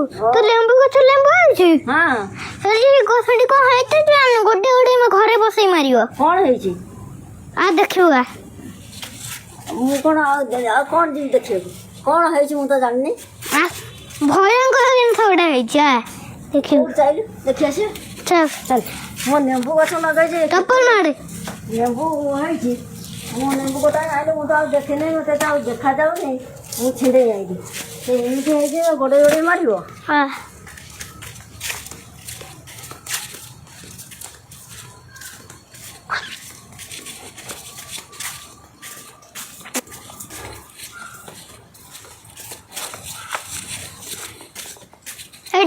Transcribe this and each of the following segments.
तो लेंबू गछ लेंबू आइछि हां सरी गछटी को हेते जान गोटे गोटे में घरे बसई मारियो कौन है जी आ देखियोगा मु कौन कौन जी देखिए कौन है जी मु तो जाननी आ भयंकर जिनस गोटा हेछि आ देखियो चल देखिए से चल चल मो नेंबू गछ लगे जे चप्पल मारे नेंबू है जी मो नेंबू गोटा आइले मु तो देखे नहीं मते तो देखा जाउ नहीं मु छिड़े जाई से एमती है जे गोड़े गोड़े मारियो हां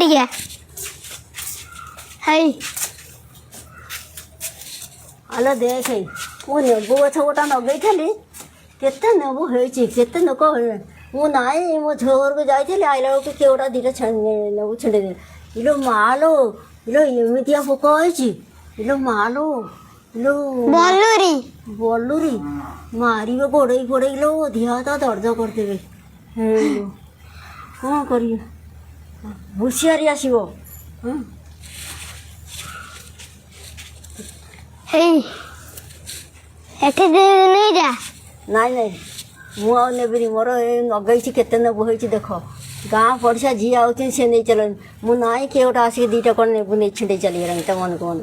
गया हाय आलो देख मो नेंबू गछ गोटा लगे थी केते नेंबू होइछि केते लोक मु नाई मो झोर को जाइथिले आइला को के गोटा दीटा नेंबू छिड़े दे इलो मालो इलो एमितिया पोक होइछि इलो मालो इलो बलुरी बलुरी मारिबे गोड़े गोड़े लो धिया तो दर्द कर देबे हे कौन करिए हुशियारी आसीबो हे एठे दे नहीं जा नाई नाई मु आ नेबरी मोर नगैछि केते नेबू होइछि देख गाँ पड़िसा जी आउछ से नहीं चल मु नाई के गोटा आसिक दीटा कौन नेबू नहीं छिड़े चली गला तो मन को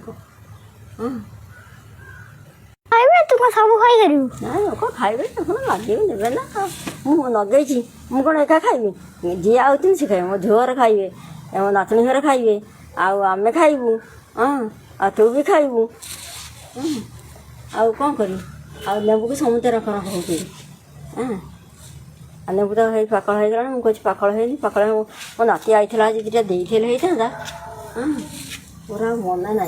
खाइबे तू को सब खाई करू ना लोक खाइबे तो लगे नेबे ना मु नगैछि मु कौन एका खाइबे जी आउछ से खाइबे मो झोर खाइबे एम नातनी घर खाइबे आमे खाइबू हाँ आ तू भी खाइबू आउ कौन करी आ नेबू को समुद्र रख रख हो हाँ आ नेबू तो है पाकल हो गला मुझे पाकल है पाकल मो नाती आई आज दीटा देते हाँ पूरा मन ना